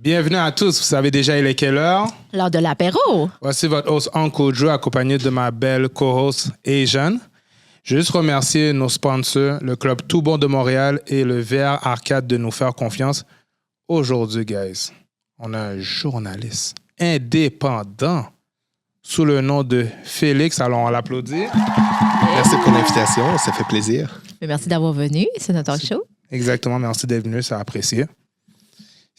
Bienvenue à tous. Vous savez déjà, il est quelle heure? Lors de l'apéro. Voici votre host Uncle Joe, accompagné de ma belle co-host Asian. Je veux juste remercier nos sponsors, le Club Tout Bon de Montréal et le VR Arcade de nous faire confiance. Aujourd'hui, guys, on a un journaliste indépendant sous le nom de Félix. Alors, on l'applaudit. Merci pour l'invitation, ça fait plaisir. Merci d'avoir venu, c'est notre talk show. Exactement, merci d'être venu, c'est apprécié.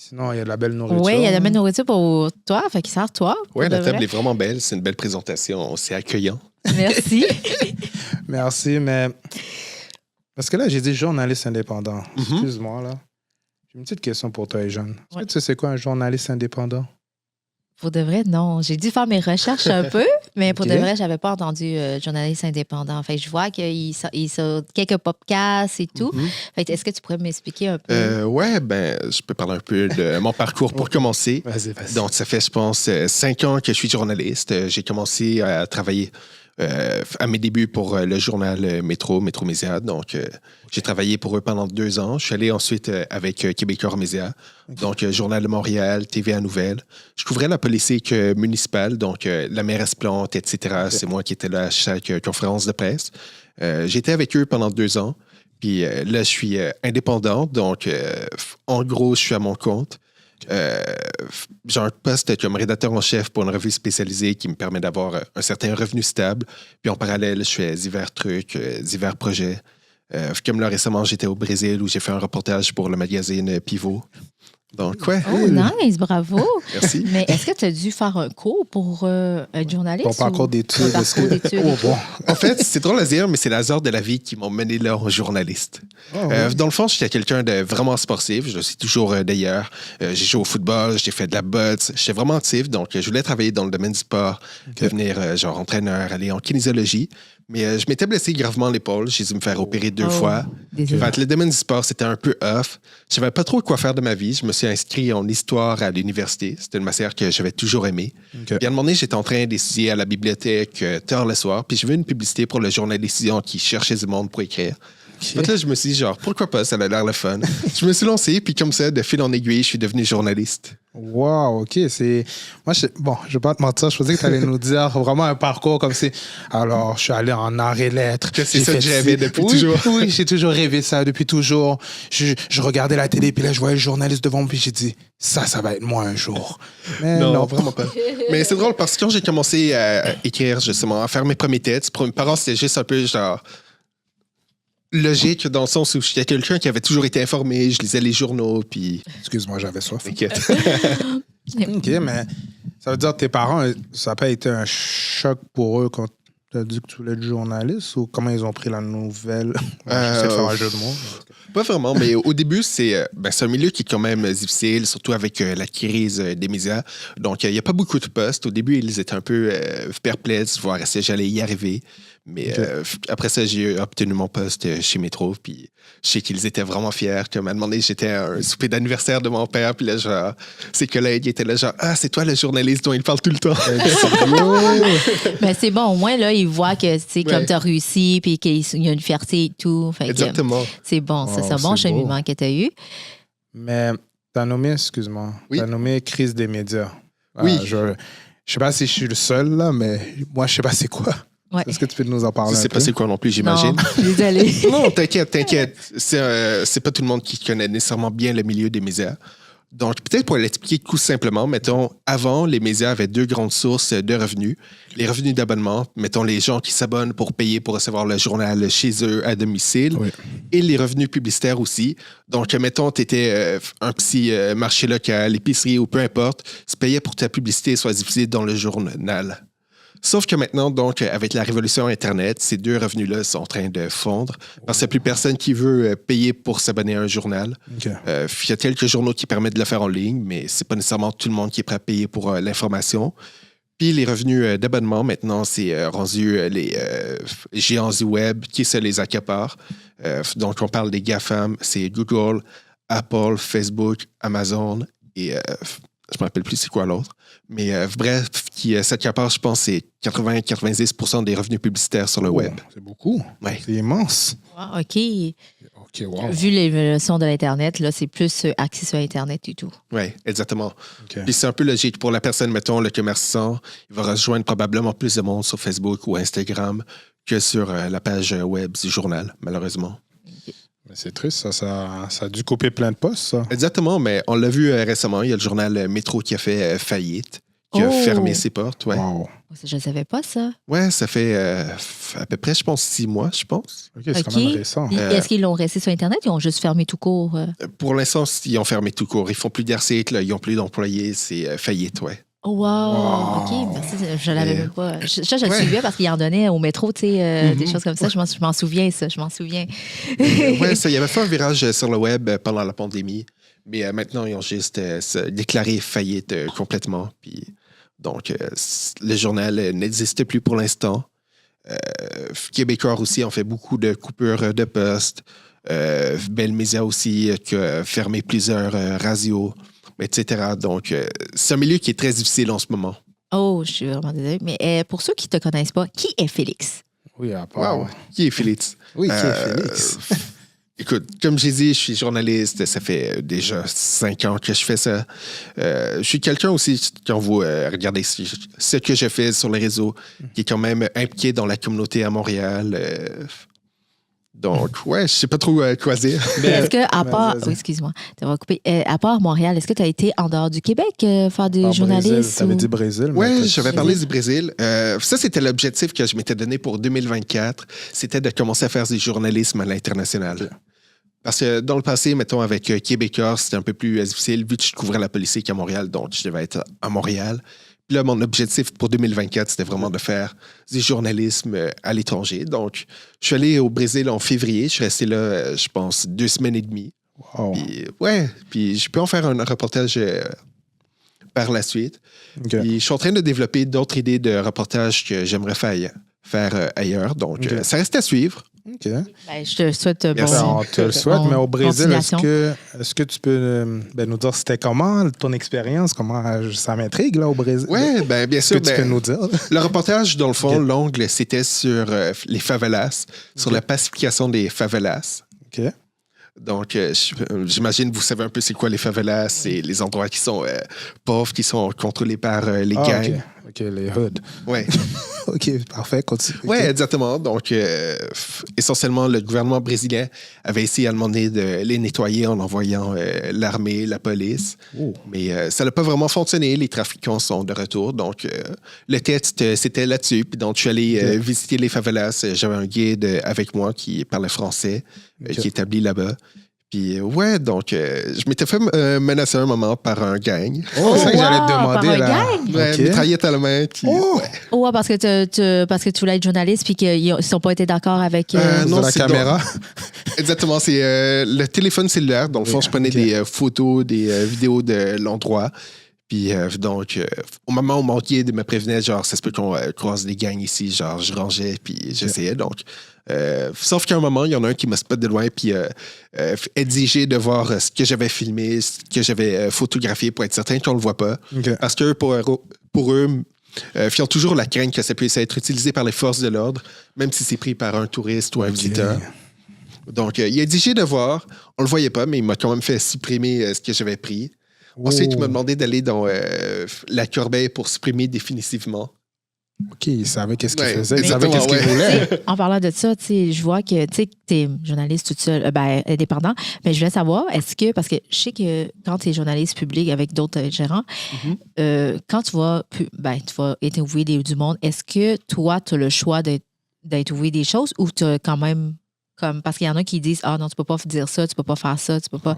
Sinon, il y a de la belle nourriture. Oui, il y a de la belle nourriture pour toi, fait qu'il sert toi. Oui, la table est vraiment belle, c'est une belle présentation, c'est accueillant. Merci. Merci, mais... Parce que là, j'ai dit journaliste indépendant. Excuse-moi, là. J'ai une petite question pour toi, Jeanne. Est-ce que tu sais c'est quoi un journaliste indépendant? Pour de vrai, non. J'ai dû faire mes recherches un peu, mais pour de vrai, je n'avais pas entendu journaliste indépendant. Fait que je vois qu'il sort quelques podcasts et tout. Fait que est-ce que tu pourrais m'expliquer un peu? Oui, je peux parler un peu de mon parcours pour commencer. Vas-y. Donc, ça fait, je pense, 5 ans que je suis journaliste. J'ai commencé à travailler à mes débuts pour le journal Métro Média. Donc, j'ai travaillé pour eux pendant 2 ans. Je suis allé ensuite avec Québécois Média, donc Journal de Montréal, TVA Nouvelles. Je couvrais la politique municipale, donc la mairesse Plante, etc. C'est moi qui étais là à chaque conférence de presse. J'étais avec eux pendant 2 ans. Puis là, je suis indépendant. Donc, en gros, je suis à mon compte. J'ai un poste comme rédacteur en chef pour une revue spécialisée qui me permet d'avoir un certain revenu stable. Puis en parallèle, je fais divers trucs, divers projets. Comme là, récemment, j'étais au Brésil où j'ai fait un reportage pour le magazine Pivot. Donc, ouais. Oh, nice, bravo. Merci. Mais est-ce que tu as dû faire un cours pour être journaliste? Ton parcours d'études. Bon. En fait, c'est drôle à dire, mais c'est les hasards de la vie qui m'ont mené là en journaliste. Dans le fond, j'étais quelqu'un de vraiment sportif. Je le suis toujours d'ailleurs. J'ai joué au football, j'ai fait de la boxe. J'étais vraiment actif, donc je voulais travailler dans le domaine du sport, devenir entraîneur, aller en kinésiologie. Mais je m'étais blessé gravement l'épaule. J'ai dû me faire opérer 2 fois. Fait, le domaine du sport, c'était un peu off. Je savais pas trop quoi faire de ma vie. Je me suis inscrit en histoire à l'université. C'était une matière que j'avais toujours aimée. Puis à un moment donné, j'étais en train d'étudier à la bibliothèque tard le soir. Puis j'ai vu une publicité pour le journal étudiant qui cherchait du monde pour écrire. Donc là, je me suis dit, pourquoi pas, ça a l'air le fun. Je me suis lancé, puis comme ça, de fil en aiguille, je suis devenu journaliste. Wow, OK. Moi, je vais pas te mentir, je pensais que tu allais nous dire vraiment un parcours comme c'est. Alors, je suis allé en arts et lettres. C'est ça que j'avais depuis toujours. Oui, j'ai toujours rêvé ça depuis toujours. Je regardais la télé, puis là, je voyais le journaliste devant moi, puis j'ai dit, ça va être moi un jour. Mais non, vraiment pas. Mais c'est drôle parce que quand j'ai commencé à écrire, justement, à faire mes premiers textes, pour mes parents, c'était juste un peu logique dans le sens où j'étais quelqu'un qui avait toujours été informé, je lisais les journaux, puis... Excuse-moi, j'avais soif. T'inquiète. OK, mais ça veut dire que tes parents, ça n'a pas été un choc pour eux quand tu as dit que tu voulais être journaliste ou comment ils ont pris la nouvelle? J'essaie de faire un jeu de mots. Pas vraiment, mais au début, c'est un milieu qui est quand même difficile, surtout avec la crise des médias. Donc, il n'y a pas beaucoup de postes. Au début, ils étaient un peu perplexes, voir si j'allais y arriver. Mais après ça, j'ai obtenu mon poste chez Métro, puis je sais qu'ils étaient vraiment fiers. Comme à un moment donné, j'étais à un souper d'anniversaire de mon père, puis là, ses collègues étaient là, c'est toi le journaliste dont il parle tout le temps. Mais c'est bon, au moins, là, ils voient que, c'est comme tu as réussi, puis qu'il y a une fierté et tout. Fait exactement. C'est bon, c'est un bon cheminement que tu as eu. Mais tu as nommé, excuse-moi, tu as nommé crise des médias. Oui. Je sais pas si je suis le seul, là, mais moi, je sais pas c'est quoi. Ouais. Est-ce que tu peux nous en parler un peu? Je sais pas c'est quoi non plus, j'imagine. Non, désolé. Non, t'inquiète. C'est pas tout le monde qui connaît nécessairement bien le milieu des médias. Donc, peut-être pour l'expliquer tout simplement, mettons, avant, les médias avaient 2 grandes sources de revenus. Les revenus d'abonnement, mettons, les gens qui s'abonnent pour payer pour recevoir le journal chez eux à domicile. Oui. Et les revenus publicitaires aussi. Donc, mettons, tu étais un petit marché local, épicerie ou peu importe, tu payais pour que ta publicité soit diffusée dans le journal. Sauf que maintenant, donc, avec la révolution Internet, ces 2 revenus-là sont en train de fondre parce qu'il n'y a plus personne qui veut payer pour s'abonner à un journal. Okay. Il y a quelques journaux qui permettent de le faire en ligne, mais ce n'est pas nécessairement tout le monde qui est prêt à payer pour l'information. Puis les revenus d'abonnement, maintenant, c'est rendu les géants du web qui se les accaparent. Donc, on parle des GAFAM, c'est Google, Apple, Facebook, Amazon et... je ne me rappelle plus c'est quoi l'autre. Mais bref, qui s'accapare, je pense, c'est 80-90% des revenus publicitaires sur le web. C'est beaucoup. Ouais. C'est immense. Wow, OK. OK, wow. Vu l'évolution de l'Internet, là, c'est plus axé sur Internet et tout. Oui, exactement. OK. Puis c'est un peu logique pour la personne, mettons, le commerçant, il va rejoindre probablement plus de monde sur Facebook ou Instagram que sur la page web du journal, malheureusement. Mais c'est triste, ça a dû couper plein de postes, ça. Exactement, mais on l'a vu récemment, il y a le journal Métro qui a fait faillite, qui a fermé ses portes. Ouais. Wow. Je ne savais pas ça. Ouais, ça fait à peu près, je pense, 6 mois, je pense. OK, c'est quand même récent. Est-ce qu'ils l'ont resté sur Internet ou ils ont juste fermé tout court? Pour l'instant, ils ont fermé tout court. Ils font plus d'articles, ils n'ont plus d'employés, c'est faillite, ouais. Oh, wow. OK, merci. Je ne l'avais même pas. Je le suivais parce qu'il en donnait au métro, tu sais, des choses comme ça. Je m'en souviens, ça. Je m'en souviens. Oui, il y avait fait un virage sur le web pendant la pandémie, mais maintenant, ils ont juste déclaré faillite complètement. Puis, donc, le journal n'existe plus pour l'instant. Québécois aussi ont fait beaucoup de coupures de postes. Bell Media aussi qui a fermé plusieurs radios, etc. Donc, c'est un milieu qui est très difficile en ce moment. Oh, je suis vraiment désolée. Mais pour ceux qui ne te connaissent pas, qui est Félix? Oui, à part. Wow! Qui est Félix? Oui, qui est Félix? Écoute, comme j'ai dit, je suis journaliste. Ça fait déjà 5 ans que je fais ça. Je suis quelqu'un aussi, quand vous regardez ce que je fais sur les réseaux, qui est quand même impliqué dans la communauté à Montréal. Donc, ouais, je sais pas trop quoi dire. Est-ce que, à part. Oui, excuse-moi, t'as coupé. À part Montréal, est-ce que tu as été en dehors du Québec faire des journalistes? Tu avais dit Brésil. Oui, j'avais parlé du Brésil. Ça, c'était l'objectif que je m'étais donné pour 2024. C'était de commencer à faire du journalisme à l'international. Parce que dans le passé, mettons, avec Québécois, c'était un peu plus difficile, vu que je couvrais la politique à Montréal, donc je devais être à Montréal. Puis là, mon objectif pour 2024, c'était vraiment de faire du journalisme à l'étranger. Donc, je suis allé au Brésil en février. Je suis resté là, je pense, 2 semaines et demie. Wow. Puis je peux en faire un reportage par la suite. Okay. Puis je suis en train de développer d'autres idées de reportages que j'aimerais faire ailleurs. Donc, ça reste à suivre. OK. Ben, je te souhaite On te le souhaite, mais au Brésil, continuation. est-ce que tu peux nous dire c'était comment ton expérience? Comment ça m'intrigue là au Brésil? Oui, bien sûr. Tu peux nous dire? Le reportage, dans le fond, l'angle, c'était sur les favelas, sur la pacification des favelas. OK. Donc, j'imagine vous savez un peu c'est quoi les favelas, c'est les endroits qui sont pauvres, qui sont contrôlés par les gangs. OK, les hoods. Oui. OK, parfait, continue. Oui, exactement. Donc, essentiellement, le gouvernement brésilien avait essayé à demander de les nettoyer en envoyant l'armée, la police. Oh. Mais ça n'a pas vraiment fonctionné. Les trafiquants sont de retour. Donc, le test, c'était là-dessus. Puis donc, je suis allé visiter les favelas. J'avais un guide avec moi qui parlait français, qui est établi là-bas. Puis, donc, je m'étais fait menacer un moment par un gang. Oh, c'est ça que j'allais te demander. Par un là. gang? Ouais, OK. mitraillette à la main. Puis, Ouais, parce que tu voulais être journaliste puis qu'ils n'ont pas été d'accord avec. non, la c'est caméra. Exactement, c'est le téléphone cellulaire. Dans le fond, je prenais des photos, des vidéos de l'endroit. Puis donc, au moment où mon guide me prévenait, genre, ça se peut qu'on croise des gangs ici, genre, je rangeais, puis j'essayais. Donc, sauf qu'à un moment, il y en a un qui m'a spot de loin, puis exigé de voir ce que j'avais filmé, ce que j'avais photographié pour être certain qu'on ne le voit pas. OK. Parce que pour eux, ils ont toujours la crainte que ça puisse être utilisé par les forces de l'ordre, même si c'est pris par un touriste ou un visiteur. Donc, il a exigé de voir. On le voyait pas, mais il m'a quand même fait supprimer ce que j'avais pris. Ensuite, il m'a demandé d'aller dans la corbeille pour supprimer définitivement. OK, il savait qu'est-ce qu'il Ouais, faisait. Il savait qu'est-ce exactement, qu'il voulait. En parlant de ça, je vois que tu es journaliste toute seule, indépendant, mais je voulais savoir, est-ce que, parce que je sais que quand tu es journaliste public avec d'autres gérants, quand tu vas interviewer du monde, est-ce que toi, tu as le choix d'interviewer des choses ou tu as quand même, comme, parce qu'il y en a qui disent, ah non, tu peux pas dire ça, tu peux pas faire ça, tu peux pas.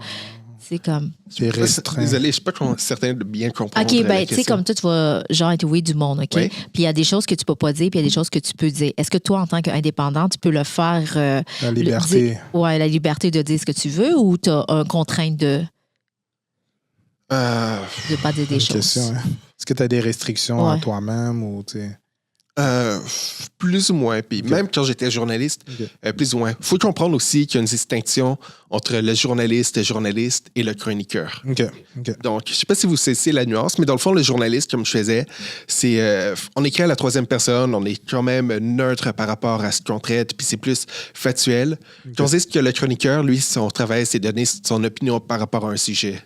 C'est comme. C'est restreint. Désolé, je ne suis pas certain de bien comprendre. OK, ben, tu sais, comme toi, tu vas, genre, interviewer du monde, OK? Oui. Puis il y a des choses que tu peux pas dire, puis il y a des choses que tu peux dire. Est-ce que toi, en tant qu'indépendant, tu peux le faire. La liberté. La liberté de dire ce que tu veux ou tu as une contrainte de pas dire des Une choses? question, hein. Est-ce que tu as des restrictions à toi-même ou tu sais? Plus ou moins. Puis même quand j'étais journaliste, plus ou moins. Il faut comprendre aussi qu'il y a une distinction entre le journaliste et le chroniqueur. OK. Donc, je ne sais pas si vous saisissez la nuance, mais dans le fond, le journaliste, comme je faisais, c'est on écrit à la troisième personne, on est quand même neutre par rapport à ce qu'on traite, puis c'est plus factuel. Tandis que le chroniqueur, lui, son travail, c'est donner son opinion par rapport à un sujet.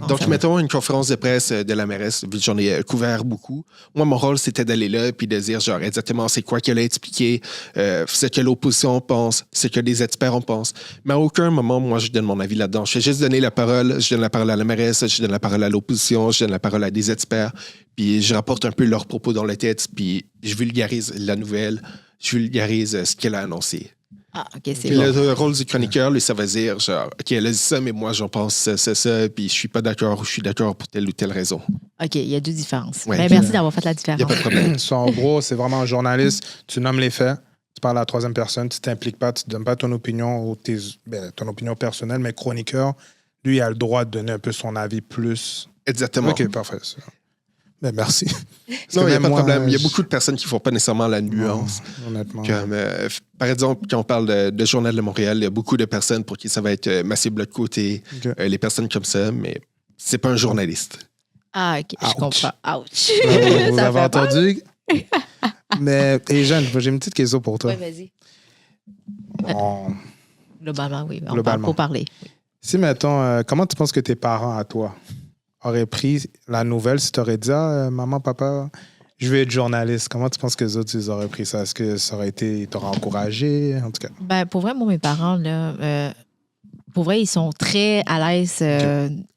Donc, mettons une conférence de presse de la mairesse, vu que j'en ai couvert beaucoup. Moi, mon rôle, c'était d'aller là puis de dire genre exactement c'est quoi qu'elle a expliqué, ce que l'opposition pense, ce que les experts en pensent. Mais à aucun moment, moi, je donne mon avis là-dedans. Je fais juste donner la parole. Je donne la parole à la mairesse, je donne la parole à l'opposition, je donne la parole à des experts. Puis je rapporte un peu leurs propos dans le texte, puis je vulgarise la nouvelle, je vulgarise ce qu'elle a annoncé. Ah, OK, c'est Puis bon. le rôle du chroniqueur, lui, ça va dire, genre, OK, elle a dit ça, mais moi, j'en pense ça, puis je suis pas d'accord ou je suis d'accord pour telle ou telle raison. OK, il y a deux différences. Ouais. Ben, merci d'avoir fait la Il n'y a différence. pas de problème. So, en gros, c'est vraiment un journaliste. Tu nommes les faits, tu parles à la troisième personne, tu t'impliques pas, tu ne donnes pas ton opinion ou ton opinion personnelle, mais chroniqueur, lui, il a le droit de donner un peu son avis plus. Exactement. OK, parfait. Ça. Ben, merci. Non, il n'y a même pas de moi, problème. Il y a je- beaucoup de personnes qui ne font pas nécessairement la nuance. Non, honnêtement. Comme, par exemple, quand on parle de Journal de Montréal, il y a beaucoup de personnes pour qui ça va être ma cible de côté, OK. les personnes comme ça, mais c'est pas un journaliste. Ah, OK, je Ouch. comprends. Ouch! Vous Ça avez fait entendu? Mais, et Jeanne, j'ai une petite question pour toi. Oui, vas-y. On- Globalement, oui. On Globalement. parle pour parler. Si, mettons, comment tu penses que tes parents, à toi, auraient pris la nouvelle si tu aurais dit maman, papa, je veux être journaliste. Comment tu penses que les autres, ils auraient pris ça? Est-ce que ça aurait été, ils t'auraient encouragé? En tout cas. Ben, pour vrai, moi, mes parents, là, pour vrai, ils sont très à l'aise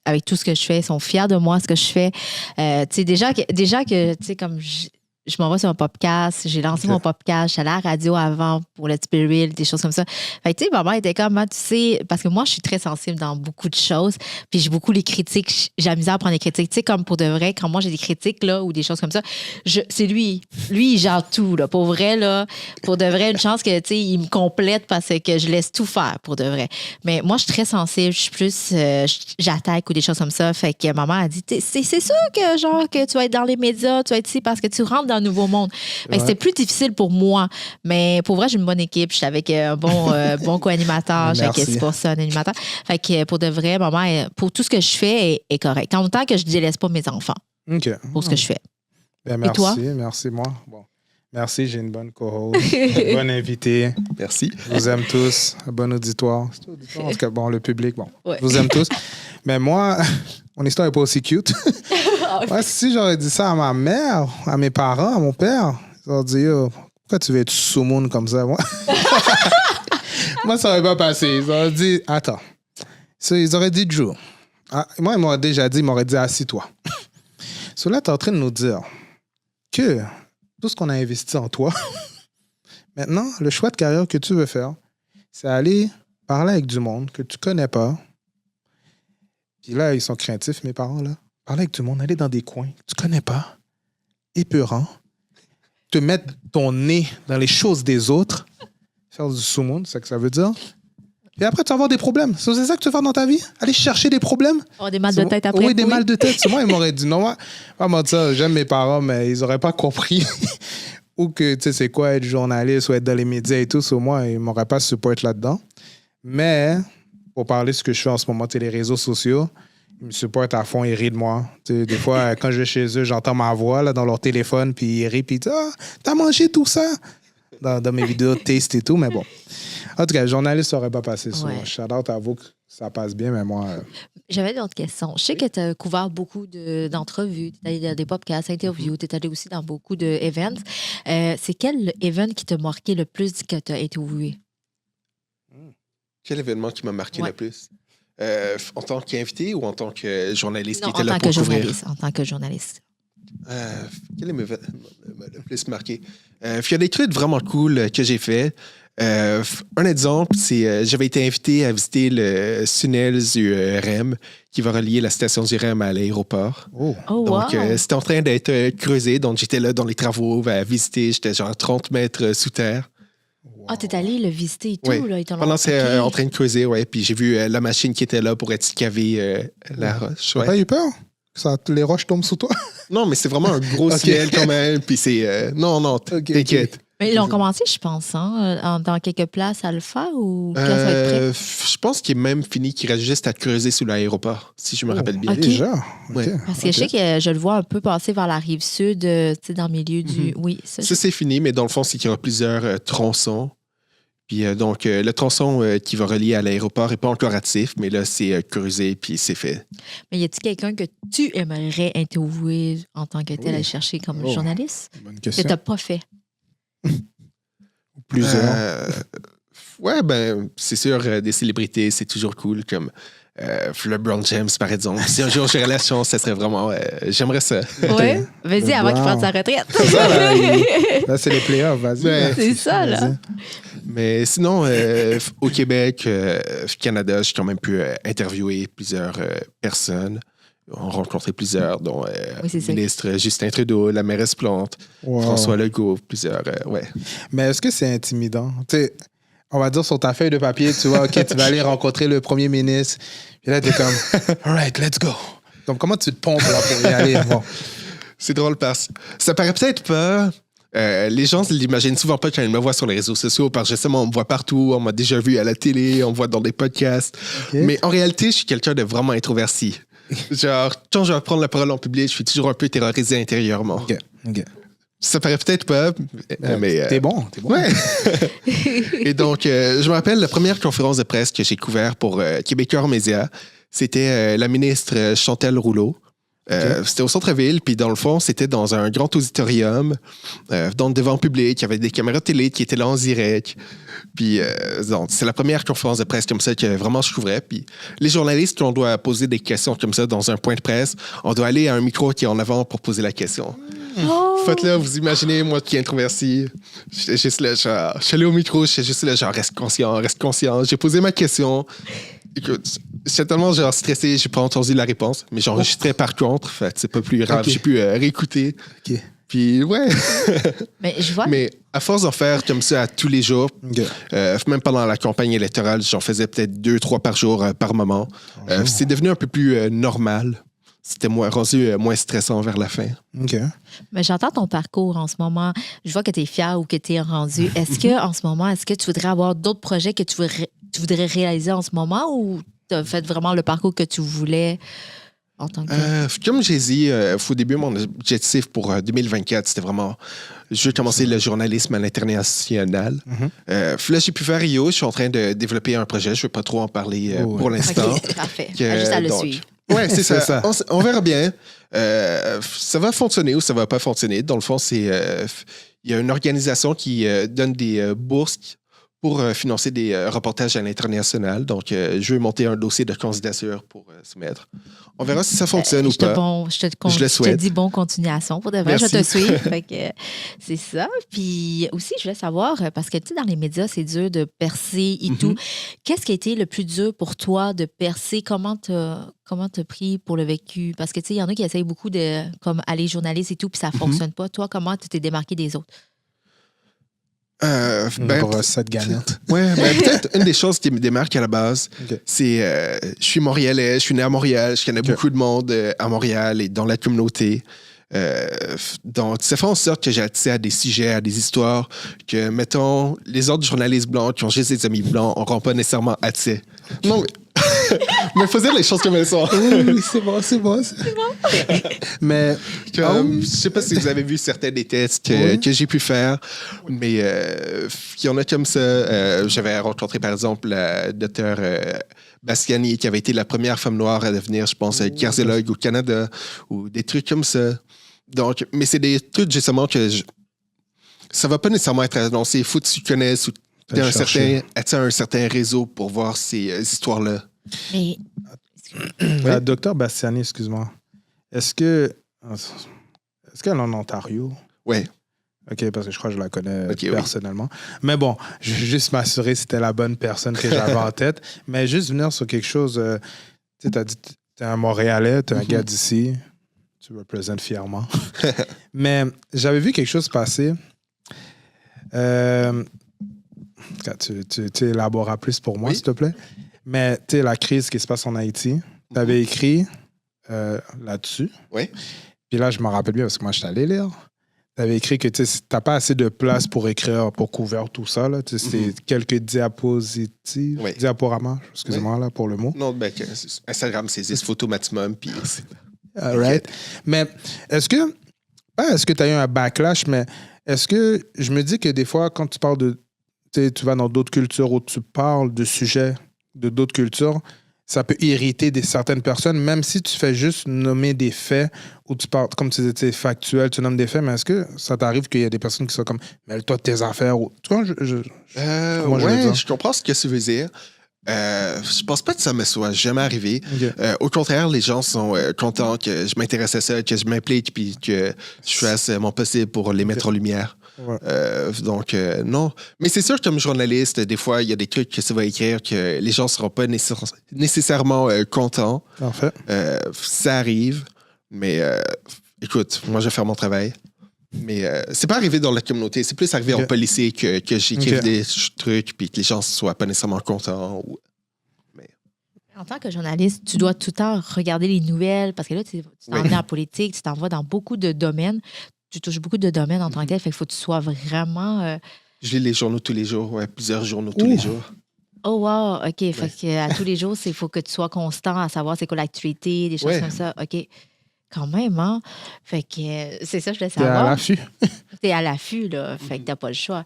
avec tout ce que je fais. Ils sont fiers de moi, ce que je fais. Tu sais, déjà que, tu sais, comme je m'en vais sur un podcast, j'ai lancé mon podcast, je suis allée à la radio avant pour le Spirit, des choses comme ça. Fait que, tu sais, maman était comme, tu sais, parce que moi, je suis très sensible dans beaucoup de choses, puis j'ai beaucoup les critiques, j'ai la misère à prendre les critiques. Tu sais, comme pour de vrai, quand moi j'ai des critiques, là, ou des choses comme ça, c'est lui. Lui, il gère tout, là. Pour vrai, là, pour de vrai, une chance que, tu sais, il me complète parce que je laisse tout faire, pour de vrai. Mais moi, je suis très sensible, je suis plus, j'attaque ou des choses comme ça. Fait que maman a dit, c'est sûr que, genre, que tu vas être dans les médias, tu vas être ici parce que tu rentres dans un nouveau monde. Fait que c'était plus difficile pour moi. Mais pour vrai, j'ai une bonne équipe. Je suis avec un bon co-animateur. Je suis avec Merci. c'est pour ça, un animateur. Fait que pour de vrai, maman, pour tout ce que je fais, est correct. En même temps que je ne délaisse pas mes enfants OK. pour ce que je fais. Ben, merci, toi? merci, moi. Bon. Merci, j'ai une bonne co-host, une bonne invitée. Merci. Je vous aime tous. Un bon auditoire. C'est auditoire. En tout cas, bon, le public, bon. Ouais. Je vous aime tous. Mais moi, mon histoire n'est pas aussi cute. Ouais, si j'aurais dit ça à ma mère, à mes parents, à mon père, ils auraient dit pourquoi tu veux être sous-moon comme ça, moi? Moi, ça n'aurait pas passé. Ils auraient dit attends. Ils auraient dit Joe. Moi, ils m'auraient déjà dit, assis-toi. Là, tu es en train de nous dire que tout ce qu'on a investi en toi, maintenant, le choix de carrière que tu veux faire, c'est aller parler avec du monde que tu connais pas. Puis là, ils sont craintifs, mes parents, là. Parler avec du monde, aller dans des coins que tu connais pas, épeurant, te mettre ton nez dans les choses des autres, faire du sous-monde, c'est ça que ça veut dire. Et après, tu vas avoir des problèmes. C'est ça que tu veux faire dans ta vie? Aller chercher des problèmes? Oh, des mal de tête après. Oui, des mal de tête. C'est moi, ils m'auraient dit non, moi, pas ça, j'aime mes parents, mais ils n'auraient pas compris. Ou que, tu sais, c'est quoi être journaliste ou être dans les médias et tout. Sur moi, ils ne m'auraient pas support là-dedans. Mais, pour parler de ce que je fais en ce moment, tu sais, les réseaux sociaux, ils me supportent à fond, ils rient de moi. Tu sais, des fois, quand je vais chez eux, j'entends ma voix là, dans leur téléphone, puis ils rient, puis ils disent ah, t'as mangé tout ça? Dans mes vidéos de taste et tout, mais bon. En tout cas, le journaliste n'aurait pas passé ça. Ouais. Shout-out à vous que ça passe bien, mais moi... J'avais d'autres questions. Je sais que tu as couvert beaucoup d'entrevues, tu es allé dans des podcasts, interviews, tu es allé aussi dans beaucoup d'events. C'est quel event qui t'a marqué le plus que tu as interviewé? Quel événement qui m'a marqué Ouais. le plus? En tant qu'invité ou en tant que journaliste Non, qui était en là tant pour que couvrir? journaliste. En tant que journaliste. Quel m'a le plus marqué? Il y a des trucs vraiment cool que j'ai fait. Un exemple, c'est j'avais été invité à visiter le tunnel du REM qui va relier la station du REM à l'aéroport. Oh. Oh, Donc, wow! c'était en train d'être creusé. Donc, j'étais là dans les travaux à visiter. J'étais genre 30 mètres sous terre. Ah, t'es allé le visiter et tout, Oui. là? Ils t'ont Pendant que c'est OK. en train de creuser, ouais. Puis j'ai vu la machine qui était là pour excaver la roche. T'as Ouais. pas eu peur? Les roches tombent sous toi? Non, mais c'est vraiment un gros ciel quand même. Puis c'est... non, t'inquiète. Mais ils l'ont commencé, je pense, dans quelques places à le faire ou quand ça va être prêt? Je pense qu'il est même fini, qu'il reste juste à creuser sous l'aéroport, si je me rappelle bien. Ok. Déjà? Ouais. Parce que je sais que je le vois un peu passer vers la rive sud, dans le milieu du... Oui, ça. Ça, c'est fini, mais dans le fond, c'est qu'il y aura plusieurs tronçons. Puis donc, le tronçon qui va relier à l'aéroport n'est pas encore actif, mais là, c'est creusé, puis c'est fait. Mais y a-t-il quelqu'un que tu aimerais interviewer en tant que tel, aller chercher comme journaliste? Bonne Que question. tu n'as pas fait? Plusieurs. Ouais, ben, c'est sûr, des célébrités, c'est toujours cool, comme LeBron James, par exemple. Si un jour j'aurais la chance, ça serait vraiment... j'aimerais ça. Oui? Vas-y, avant qu'il LeBron. prenne sa retraite. C'est ça, là, c'est les playoffs, vas-y. Ouais. C'est ça, là. Vas-y. Mais sinon, au Québec, Canada, j'ai quand même pu interviewer plusieurs personnes. On a rencontré plusieurs, dont c'est ça. le ministre Justin Trudeau, la mairesse Plante, Wow. François Legault, plusieurs, ouais. Mais est-ce que c'est intimidant? Tu sais, on va dire sur ta feuille de papier, tu vois, OK, tu vas aller rencontrer le premier ministre. Puis là, t'es comme, all right, let's go. Donc, comment tu te pompes là, pour y aller? Bon. C'est drôle parce que ça paraît peut-être pas... les gens ne l'imaginent souvent pas quand ils me voient sur les réseaux sociaux parce que justement, on me voit partout, on m'a déjà vu à la télé, on me voit dans des podcasts. Okay. Mais en réalité, je suis quelqu'un de vraiment introverti. Genre, quand je vais prendre la parole en public, je suis toujours un peu terrorisé intérieurement. OK. Ça paraît peut-être pas, mais... T'es bon. Ouais. Et donc, je me rappelle la première conférence de presse que j'ai couverte pour Québécois Média, c'était la ministre Chantal Rouleau. C'était au centre-ville, puis dans le fond, c'était dans un grand auditorium, dans le devant public. Il y avait des caméras télé qui étaient là en direct. Puis, donc, c'est la première conférence de presse comme ça que vraiment je couvrais. Puis, les journalistes, quand on doit poser des questions comme ça dans un point de presse, on doit aller à un micro qui est en avant pour poser la question. Oh! Faites-là, vous imaginez, moi qui est introverti, j'étais juste là, genre, je suis allé au micro, j'étais juste là, genre, reste conscient. J'ai posé ma question. Écoute, j'étais tellement genre stressé, j'ai pas entendu la réponse, mais j'enregistrais par contre, fait c'est pas plus grave, Okay. j'ai pu réécouter. OK. Puis ouais. Mais je vois... Mais à force d'en faire comme ça à tous les jours, OK. même pendant la campagne électorale, j'en faisais peut-être 2-3 par jour, par moment. C'est devenu un peu plus normal. C'était rendu moins stressant vers la fin. OK. Mais j'entends ton parcours en ce moment. Je vois que tu es fier ou que tu es rendu. Est-ce que en ce moment, est-ce que tu voudrais avoir d'autres projets que tu voudrais réaliser en ce moment ou tu as fait vraiment le parcours que tu voulais en tant que... Comme j'ai dit, au début, mon objectif pour 2024, c'était vraiment... Je veux commencer le journalisme à l'international. Là, j'ai pu faire Rio. Je suis en train de développer un projet. Je ne veux pas trop en parler pour l'instant. OK, parfait. Juste à le suivre. Oui, c'est ça. ça. On verra bien. Ça va fonctionner ou ça va pas fonctionner. Dans le fond, il y a une organisation qui donne des bourses pour financer des reportages à l'international. Donc, je vais monter un dossier de candidature pour soumettre. On verra si ça fonctionne ou pas. Je le souhaite. te dis bonne continuation pour de vrai. Merci. Je te suis. Fait que, c'est ça. Puis aussi, je voulais savoir, parce que tu sais, dans les médias, c'est dur de percer et tout. Qu'est-ce qui a été le plus dur pour toi de percer? Comment t'as pris pour le vécu? Parce que tu sais, il y en a qui essayent beaucoup de comme aller journaliste et tout, puis ça fonctionne pas. Toi, comment tu t'es démarqué des autres? Une recette gagnante. Ouais, ben, peut-être une des choses qui me démarque à la base, c'est je suis montréalais, je suis né à Montréal, je connais beaucoup de monde à Montréal et dans la communauté. Donc, ça fait en sorte que j'ai accès à des sujets, à des histoires que, mettons, les autres journalistes blancs qui ont juste des amis blancs n'auront pas nécessairement accès. Non, mais faut dire les choses comme elles sont. Oui, c'est bon. Mais, Je sais pas si vous avez vu certains des tests que j'ai pu faire, mais il y en a comme ça. J'avais rencontré, par exemple, la docteure Bastiani, qui avait été la première femme noire à devenir, je pense, cardiologue au Canada, ou des trucs comme ça. Donc, mais c'est des trucs, justement, que ça va pas nécessairement être annoncé. Il faut que tu connaisses ou tu aies un certain réseau pour voir ces histoires-là. Mais... La docteure Bastiani, excuse-moi. Est-ce qu'elle est en Ontario? Oui. OK, parce que je crois que je la connais personnellement. Oui. Mais bon, je veux juste m'assurer si c'était la bonne personne que j'avais en tête. Mais juste venir sur quelque chose... tu sais, t'as dit t'es un Montréalais, t'es un gars d'ici. Tu représentes fièrement. Mais j'avais vu quelque chose passer. Tu élaboreras plus pour moi, s'il te plaît. Mais tu sais, la crise qui se passe en Haïti, tu avais écrit là-dessus. Oui. Puis là, je m'en rappelle bien parce que moi, je suis allé lire. Tu avais écrit que tu n'as pas assez de place pour écrire, pour couvrir tout ça. Là. C'est quelques diapositives. Oui. Diaporamas, excusez-moi là, pour le mot. Non, ben, Instagram, c'est 10 photos maximum. Puis All right. Mais est-ce que tu as eu un backlash, mais est-ce que je me dis que des fois, quand tu parles de. Tu vas dans d'autres cultures où tu parles de sujets de d'autres cultures, ça peut irriter certaines personnes, même si tu fais juste nommer des faits ou tu parles, comme tu disais, factuel, tu nommes des faits, mais est-ce que ça t'arrive qu'il y a des personnes qui sont comme mêle-toi de tes affaires ou. Tu vois, je comprends ce que tu veux dire. Je pense pas que ça me soit jamais arrivé. Okay. Au contraire, les gens sont contents que je m'intéresse à ça, que je m'implique puis que je fasse mon possible pour les mettre en lumière. Ouais. Donc, non. Mais c'est sûr, comme journaliste, des fois, il y a des trucs que ça va écrire que les gens ne seront pas nécessairement contents. Parfait. Ça arrive. Mais écoute, moi, je vais faire mon travail. Mais c'est pas arrivé dans la communauté. C'est plus arrivé en policier que j'écrive des trucs puis que les gens soient pas nécessairement contents. En tant que journaliste, tu dois tout le temps regarder les nouvelles parce que là, tu t'en vas en politique, tu t'en vas dans beaucoup de domaines. Tu touches beaucoup de domaines en tant que tel. Fait qu'il faut que tu sois vraiment... Je lis les journaux tous les jours. Ouais, plusieurs journaux tous les jours. Oh wow, OK. Fait qu'à tous les jours, il faut que tu sois constant à savoir c'est quoi l'actualité, des choses comme ça. OK. Quand même, hein? Fait que c'est ça, je voulais savoir. T'es à l'affût. T'es à l'affût, là. Fait que t'as pas le choix.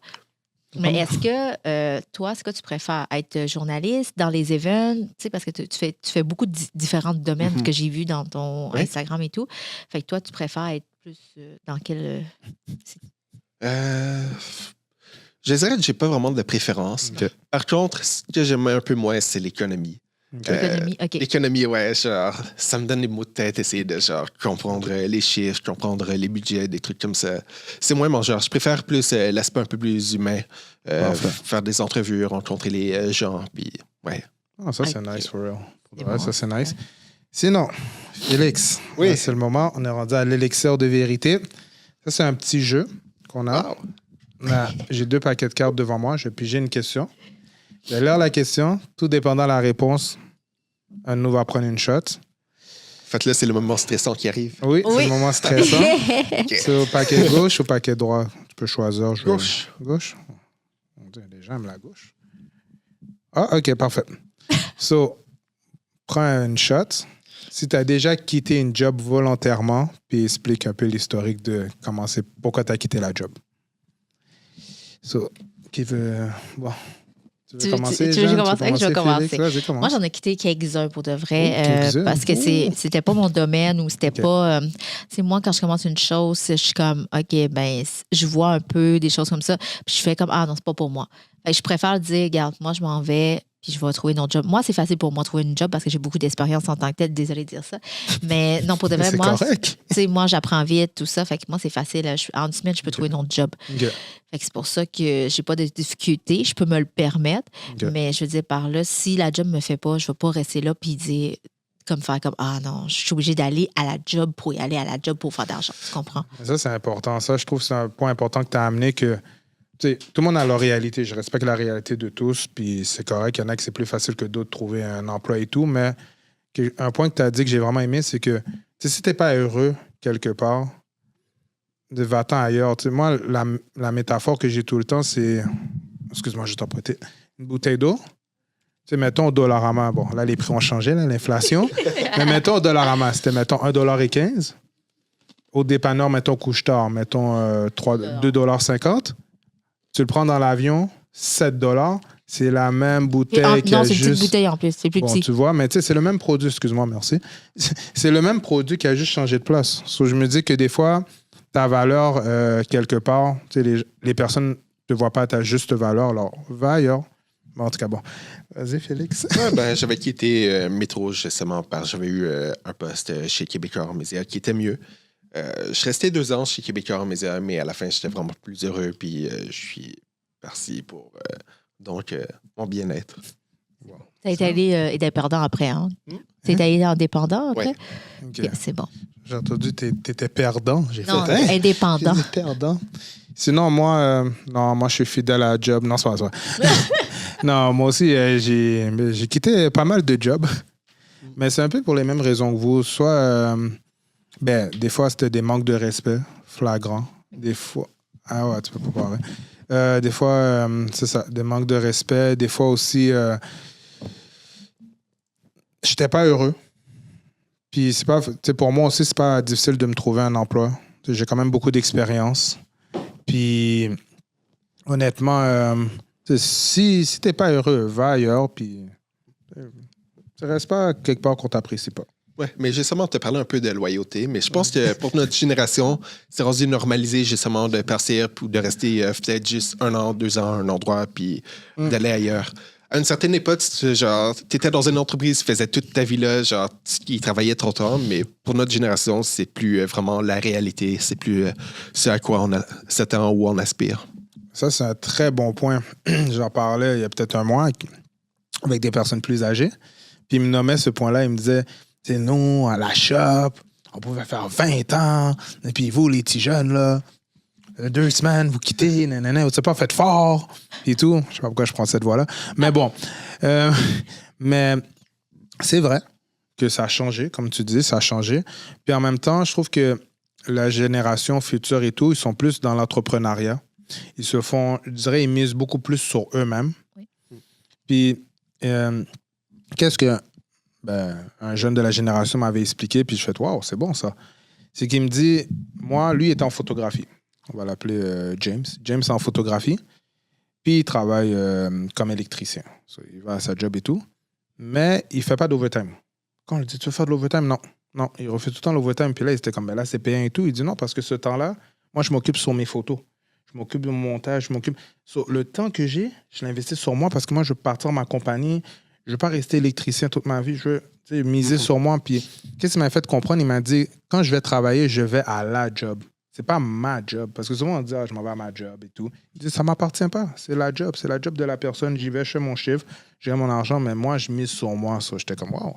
Mais est-ce que, toi, ce que tu préfères être journaliste dans les events? Tu sais, parce que tu fais beaucoup de différents domaines que j'ai vus dans ton Instagram et tout. Fait que toi, tu préfères être plus dans quel... Je dirais que j'ai pas vraiment de préférence. Okay. Par contre, ce que j'aime un peu moins, c'est l'économie. L'économie, OK. L'économie, ouais, genre, ça me donne des mots de tête, essayer de genre comprendre les chiffres, comprendre les budgets, des trucs comme ça. C'est moins mon genre. Je préfère plus l'aspect un peu plus humain, faire des entrevues, rencontrer les gens, puis ouais. Ah, ça, c'est nice, for real. Bon, ça, c'est nice. Sinon, Félix, oui. Là, c'est le moment. On est rendu à l'élixir de vérité. Ça, c'est un petit jeu qu'on a. Wow. Là, j'ai 2 paquets de cartes devant moi. Je vais piger une question. Je vais lire la question. Tout dépendant de la réponse, un de nous va prendre une shot. En fait, là, c'est le moment stressant qui arrive. Oui, c'est le moment stressant. Okay. C'est au paquet gauche ou au paquet droit? Tu peux choisir. Gauche. Gauche? Mon Dieu, les gens aiment la gauche. Ah, OK, parfait. So, prends une shot. Si tu as déjà quitté une job volontairement, puis explique un peu l'historique de pourquoi tu as quitté la job. So, qui veut... Bon... Tu veux commencer? Tu veux que je commence? Je vais commencer. Félix, moi, j'en ai quitté quelques-uns pour de vrai. Parce que c'était pas mon domaine ou c'était pas. C'est moi, quand je commence une chose, je suis comme, OK, ben, je vois un peu des choses comme ça. Puis je fais comme, ah non, c'est pas pour moi. Fait que je préfère dire, regarde, moi, je m'en vais. Puis je vais trouver une autre job. Moi, c'est facile pour moi de trouver une job parce que j'ai beaucoup d'expérience en tant que telle. Désolée de dire ça. Mais non, pour de vrai, moi, j'apprends vite, tout ça. Fait que moi, c'est facile. En 10 semaines, je peux trouver une autre job. Okay. Fait que c'est pour ça que j'ai pas de difficulté. Je peux me le permettre. Okay. Mais je veux dire, par là, si la job me fait pas, je vais pas rester là puis dire ah non, je suis obligée d'aller à la job pour y aller à la job pour faire d'argent. Tu comprends? Ça, c'est important. Ça, je trouve que c'est un point important que tu as amené que tout le monde a leur réalité. Je respecte la réalité de tous, puis c'est correct. Il y en a qui c'est plus facile que d'autres de trouver un emploi et tout, mais un point que tu as dit que j'ai vraiment aimé, c'est que si tu n'es pas heureux quelque part, va-t'en ailleurs. Moi, la métaphore que j'ai tout le temps, c'est... Excuse-moi, je t'en prêtais. Une bouteille d'eau. Mettons au Dollarama. Bon, là, les prix ont changé, là, l'inflation. Mais mettons au Dollarama, c'était, mettons, 1,15 $. Au dépanneur, mettons, couche-tard, mettons, 2,50 $. Tu le prends dans l'avion, 7 $. C'est la même bouteille qui non, c'est une petite bouteille en plus. C'est plus petit. Tu vois, mais tu sais, c'est le même produit. Excuse-moi, merci. C'est le même produit qui a juste changé de place. So, je me dis que des fois, ta valeur, quelque part, les personnes ne te voient pas à ta juste valeur. Alors, va ailleurs. Bon, en tout cas, bon. Vas-y, Félix. J'avais quitté Métro justement parce que j'avais eu un poste chez Québécois en médias qui était mieux. Je suis resté 2 ans chez Québécois en médias, mais à la fin, j'étais vraiment plus heureux. Puis je suis parti pour mon bien-être. Wow. Tu as été allé indépendant après, hein? Tu es allé indépendant après? Oui. Okay, c'est bon. J'ai entendu que tu étais perdant. Non, indépendant. Perdant. Sinon, moi, je suis fidèle à la job. Non, c'est pas ça. Non, moi aussi, j'ai quitté pas mal de jobs. Mais c'est un peu pour les mêmes raisons que vous. Soit, des fois, c'était des manques de respect flagrants. Des fois... Ah ouais, tu peux pas parler. Des fois, c'est ça, des manques de respect. Des fois aussi, j'étais pas heureux. Puis c'est pas, pour moi aussi, c'est pas difficile de me trouver un emploi. J'ai quand même beaucoup d'expérience. Puis honnêtement, si t'es pas heureux, va ailleurs. Puis tu restes pas quelque part qu'on t'apprécie pas. Oui, mais justement, te parler un peu de loyauté, mais je pense que pour notre génération, c'est rendu normalisé justement de partir ou de rester peut-être juste 1 an, 2 ans à un endroit, puis d'aller ailleurs. À une certaine époque, genre, tu étais dans une entreprise, tu faisais toute ta vie là, genre, tu travaillais ton temps, mais pour notre génération, c'est plus vraiment la réalité, c'est plus ce à quoi on s'attend ou on aspire. Ça, c'est un très bon point. J'en parlais il y a peut-être un mois avec des personnes plus âgées, puis ils me nommaient ce point-là, ils me disaient... C'est nous, à la shop, on pouvait faire 20 ans. Et puis vous, les petits jeunes, là, 2 semaines, vous quittez, nanana, vous n'êtes pas fait fort, et tout. Je sais pas pourquoi je prends cette voie-là. Mais bon. Mais c'est vrai que ça a changé, comme tu dis, ça a changé. Puis en même temps, je trouve que la génération future et tout, ils sont plus dans l'entrepreneuriat. Ils se font, je dirais, ils misent beaucoup plus sur eux-mêmes. Oui. Puis, qu'est-ce que... un jeune de la génération m'avait expliqué, puis je fais « Wow, c'est bon ça ». C'est qu'il me dit, moi, lui est en photographie. On va l'appeler James. James est en photographie, puis il travaille comme électricien. Il va à sa job et tout, mais il ne fait pas d'overtime. Quand on lui dit « Tu veux faire de l'overtime ?» Non, il refait tout le temps l'overtime. Puis là, il était comme « Là, c'est payant et tout ». Il dit « Non, parce que ce temps-là, moi, je m'occupe sur mes photos. Je m'occupe de mon montage, je m'occupe... le temps que j'ai, je l'investis sur moi parce que moi, je veux partir ma compagnie. Je ne veux pas rester électricien toute ma vie. Je veux miser sur moi. Puis, qu'est-ce qu'il m'a fait comprendre? Il m'a dit, quand je vais travailler, je vais à la job. C'est pas ma job. Parce que souvent, on dit, je m'en vais à ma job et tout. Il dit, ça ne m'appartient pas. C'est la job. C'est la job de la personne. J'y vais, je fais mon chiffre, j'ai mon argent, mais moi, je mise sur moi. Ça, j'étais comme, wow.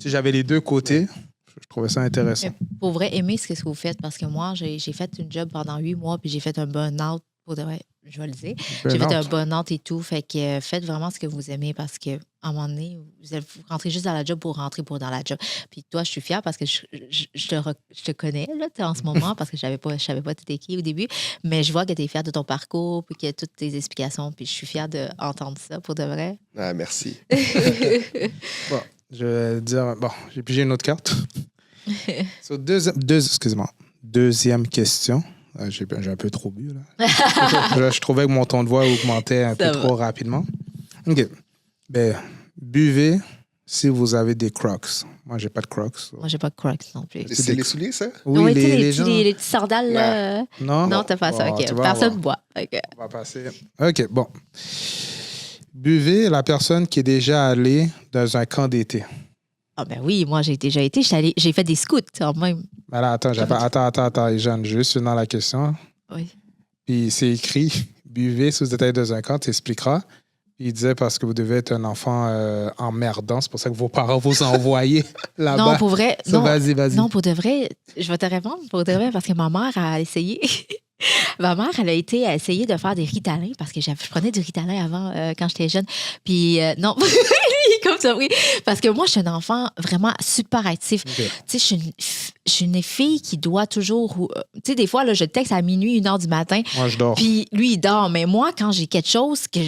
J'avais les deux côtés. Je trouvais ça intéressant. Mais pour vrai, aimer ce que vous faites, parce que moi, j'ai fait une job pendant 8 mois, puis j'ai fait un burn-out. Pour de vrai, je vais le dire. J'ai fait un burn-out et tout. Fait que faites vraiment ce que vous aimez parce qu'à un moment donné, vous rentrez juste dans la job pour rentrer dans la job. Puis toi, je suis fière parce que je te connais là, en ce moment parce que je savais pas t'étais qui au début. Mais je vois que tu es fière de ton parcours puis que toutes tes explications. Puis je suis fière d'entendre ça pour de vrai. Ah, merci. Bon, je vais dire... Bon, j'ai pigé une autre carte. Excuse-moi. Deuxième question. J'ai un peu trop bu, là. Je trouvais que mon ton de voix augmentait un peu trop rapidement. OK. Buvez si vous avez des Crocs. Moi, j'ai pas de Crocs. Moi, j'ai pas de Crocs non plus. C'est les souliers, ça? Oui, les petits sandales, là. Non, t'as pas ça. OK. Personne ne boit. Okay. On va passer. OK, bon. Buvez la personne qui est déjà allée dans un camp d'été. Ah ben oui, moi, j'ai déjà été. J'ai fait des scouts, quand même. Mais là, attends, Jeanne, juste dans la question. Oui. Puis c'est écrit, buvez si vous êtes dans un camp, tu expliqueras. Puis il disait parce que vous devez être un enfant emmerdant, c'est pour ça que vos parents vous envoyaient là-bas. Non, pour vrai. Non, vas-y. Non, pour de vrai, je vais te répondre pour de vrai parce que ma mère a essayé. Ma mère, elle a essayé de faire des Ritalin parce que je prenais du Ritalin avant quand j'étais jeune. Puis non, comme ça, oui. Parce que moi, je suis un enfant vraiment super actif. Okay. Tu sais, je suis une fille qui doit toujours... Tu sais, des fois, là, je texte à minuit, 1h du matin. Moi, je dors. Puis lui, il dort. Mais moi, quand j'ai quelque chose que...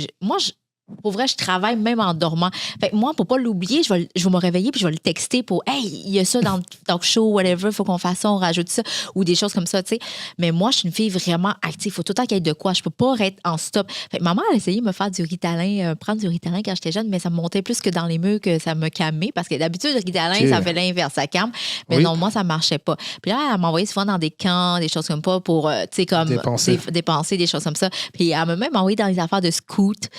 Pour vrai, je travaille même en dormant. Fait que moi, pour pas l'oublier, je vais me réveiller puis je vais le texter pour « Hey, il y a ça dans le talk show, whatever, il faut qu'on fasse ça, on rajoute ça. » Ou des choses comme ça, tu sais. Mais moi, je suis une fille vraiment active. Il faut tout le temps qu'il y ait de quoi. Je peux pas être en stop. Fait que maman, elle a essayé de me faire du Ritalin, prendre du Ritalin quand j'étais jeune, mais ça me montait plus que dans les murs que ça me calmait. Parce que d'habitude, le Ritalin, ça fait l'inverse, ça calme. Mais non, moi, ça marchait pas. Puis là, elle m'envoyait souvent dans des camps, des choses comme ça, pour, tu sais, comme dépenser, des choses comme ça. Puis elle m'a même envoyé dans les affaires de scout.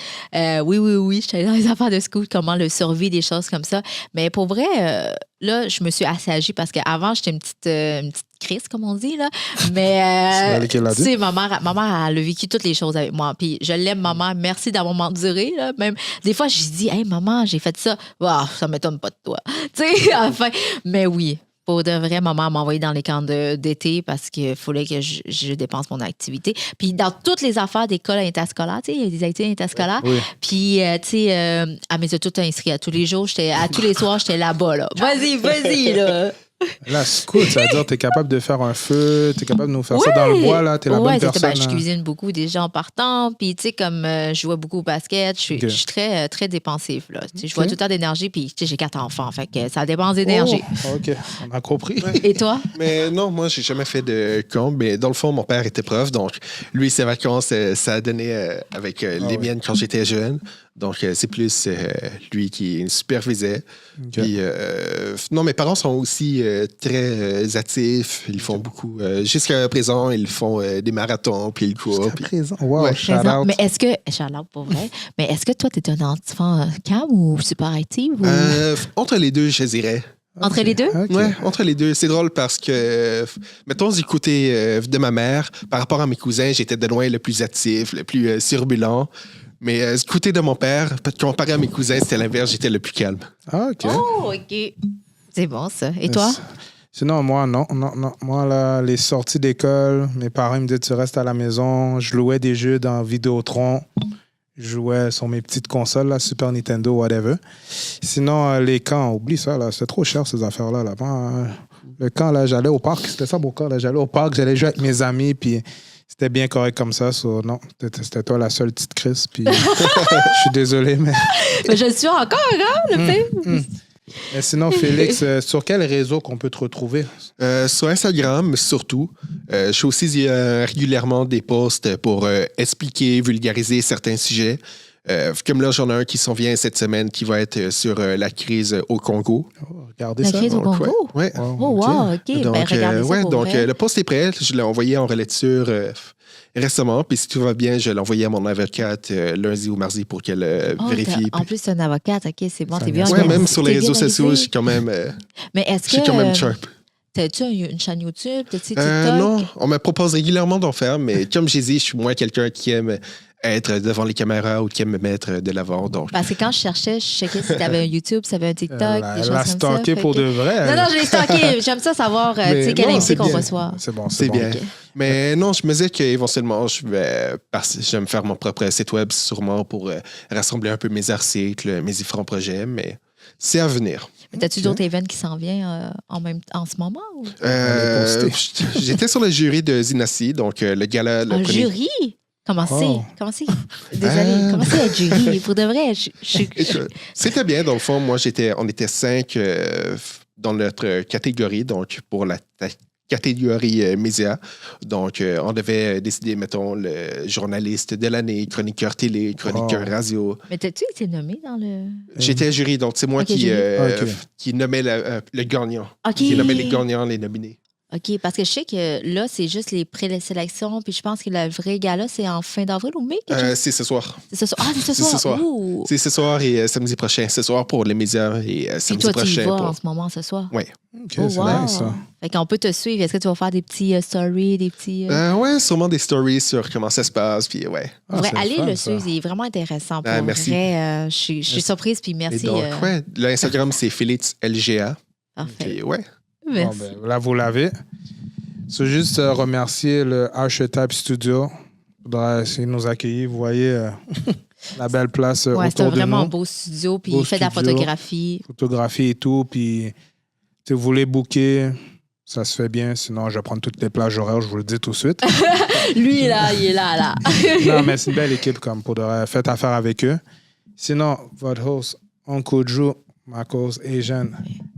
Oui, j'étais allée dans les affaires de scout, comment le survie, des choses comme ça. Mais pour vrai, là, je me suis assagie parce qu'avant, j'étais une petite crise, comme on dit, là. Mais, tu sais, ma mère, elle a vécu toutes les choses avec moi. Puis je l'aime, maman. Merci d'avoir m'enduré, là. Même, des fois, je dis, hey, maman, j'ai fait ça. Wow, ça m'étonne pas de toi. Tu sais, enfin. Mais oui. Pour de vrai, maman m'a envoyé dans les camps d'été parce qu'il fallait que je dépense mon activité. Puis dans toutes les affaires d'école interscolaire, tu sais, il y a des activités interscolaires. Oui. Puis, tu sais, elle m'était tout inscrit à tous les jours. À tous les soirs, j'étais là-bas, là. Vas-y, là. Là, c'est cool. Ça veut dire que tu es capable de faire un feu, tu es capable de nous faire ça dans le bois, là. Tu es la bonne personne. Je cuisine beaucoup déjà en partant. Puis, tu sais, comme je jouais beaucoup au basket, je suis très, très dépensive, là. Je vois tout le temps d'énergie. Puis, tu sais, j'ai 4 enfants. Fait que ça dépense d'énergie. Oh, OK, on a compris. Et toi? Mais non, moi, j'ai jamais fait de camp. Mais dans le fond, mon père était prof. Donc, lui, ses vacances, ça a donné avec les miennes quand j'étais jeune. Donc, c'est plus lui qui supervisait. Okay. Puis, non, mes parents sont aussi très actifs. Ils font beaucoup. Jusqu'à présent, ils font des marathons, puis ils courent. Jusqu'à présent. Wow, Ouais. shout out. Mais est-ce que... Shout-out pour vrai. Mais est-ce que toi, tu es un enfant calme ou super active? Ou... Entre les deux, je dirais. Entre les deux? OK. Ouais, entre les deux. C'est drôle parce que, mettons, du côté de ma mère, par rapport à mes cousins, j'étais de loin le plus actif, le plus turbulent. Mais du côté de mon père, comparé à mes cousins, c'était l'inverse, j'étais le plus calme. Ah, OK. Oh, OK. C'est bon, ça. Et toi? Sinon, moi, non. Moi, là, les sorties d'école, mes parents me disaient, tu restes à la maison. Je louais des jeux dans Vidéotron. Je jouais sur mes petites consoles, là, Super Nintendo, whatever. Sinon, les camps, oublie ça, là. C'est trop cher, ces affaires-là. Là. Le camp, là, j'allais au parc. C'était ça, mon camp, là. J'allais au parc, j'allais jouer avec mes amis, puis c'était bien correct comme ça. Non, c'était toi la seule petite Chris, puis je suis désolé, mais... Mais je le suis encore, hein, le fait. Mais sinon, Félix, sur quel réseau qu'on peut te retrouver? Sur Instagram, surtout. Je fais aussi régulièrement des posts pour expliquer, vulgariser certains sujets. Comme là, j'en ai un qui s'en vient cette semaine qui va être sur la crise au Congo. Oh, regardez La ça. crise au Donc, Congo? Ouais. Wow, Oh, wow, OK. Donc, Ben, regardez ça pour donc vrai. le post est prêt. Je l'ai envoyé en relecture récemment. Puis si tout va bien, je l'ai envoyé à mon avocate lundi ou mardi pour qu'elle vérifie. En plus, tu es une avocate. OK, c'est bon. Ça T'es bien vient- Ouais, organisé. même sur les T'es bien réseaux sociaux, je organisé. suis quand même, Mais est-ce je suis quand même que... sharp. T'as-tu une chaîne YouTube? T'as-tu TikTok? Non, on me propose régulièrement d'en faire, mais comme j'ai dit, je suis moins quelqu'un qui aime être devant les caméras ou qui aime me mettre de l'avant. Donc, Parce que quand je cherchais, je checkais si t'avais un YouTube, si t'avais un TikTok, des choses la comme ça. stalker Fait pour que- de vrai. Non, je l'ai stalké. J'aime ça savoir Mais tu sais, quelle non, invité c'est qu'on bien. reçoit. C'est bon, c'est bon. bien. Ok. Mais non, je me disais qu'éventuellement, je vais me faire mon propre site web sûrement pour rassembler un peu mes articles, mes différents projets, mais c'est à venir. Mais t'as-tu Ok. d'autres événements qui s'en viennent en ce moment? Ou... J'étais sur le jury de Zinassi, donc le gala. Le Un premier- jury? Comment c'est? Oh. Comment c'est? Désolée. Comment c'est être jury? Pour de vrai, C'était bien, dans le fond. Moi, on était 5 dans notre catégorie, donc pour la catégorie médias. Donc, on devait décider, mettons, le journaliste de l'année, chroniqueur télé, chroniqueur radio. Mais t'as-tu été nommé dans le... J'étais jury, donc c'est moi Ok, qui, jury. Ok. qui nommait le gagnant. OK. Qui nommait les gagnants, les nominés. OK, parce que je sais que là, c'est juste les présélections, puis je pense que le vrai gala, c'est en fin d'avril ou mai? quelque chose? C'est ce soir. C'est ce soir. Ah, c'est ce c'est soir. ce soir. Ouh. C'est ce soir et samedi prochain. Ce soir pour les médias et Puis samedi toi, tu y prochain vas pour... en ce moment, ce soir? Oui. OK, Oh, c'est wow. nice, ça. Fait qu'on peut te suivre. Est-ce que tu vas faire des petits stories, des petits... Ouais, sûrement des stories sur comment ça se passe. Puis ouais. Ah, Ouais, c'est allez fun, le ça. suivre, il est vraiment intéressant. Pour merci. vrai, je suis surprise, puis Et merci. donc, ouais, l'Instagram, c'est Félix LGA. Parfait. Puis ouais. Merci. Bon, ben, là, vous l'avez. C'est juste remercier le Archetype Studio. Il faudra essayer de nous accueillir. Vous voyez la belle place Ouais, c'est autour un de vraiment nous. beau studio, puis Beau il fait de la studio. photographie. Photographie et tout. Puis, si vous voulez booker, ça se fait bien. Sinon, je vais prendre toutes les plages horaires, je vous le dis tout de suite. Lui, là, il est là. Non, mais c'est une belle équipe comme pour de vrai. Faites affaire avec eux. Sinon, votre host, Uncle Drew, ma cause Asian,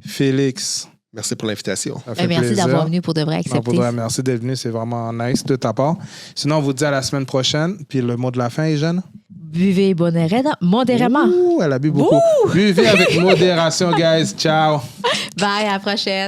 Félix. Merci pour l'invitation. Ça fait Merci plaisir. d'avoir venu pour de vrai Non, accepter. pour de vrai, merci d'être venu. C'est vraiment nice de ta part. Sinon, on vous dit à la semaine prochaine. Puis le mot de la fin, Asian. Buvez modérément. Ouh, elle a bu beaucoup. Buvez avec modération, guys. Ciao. Bye, à la prochaine.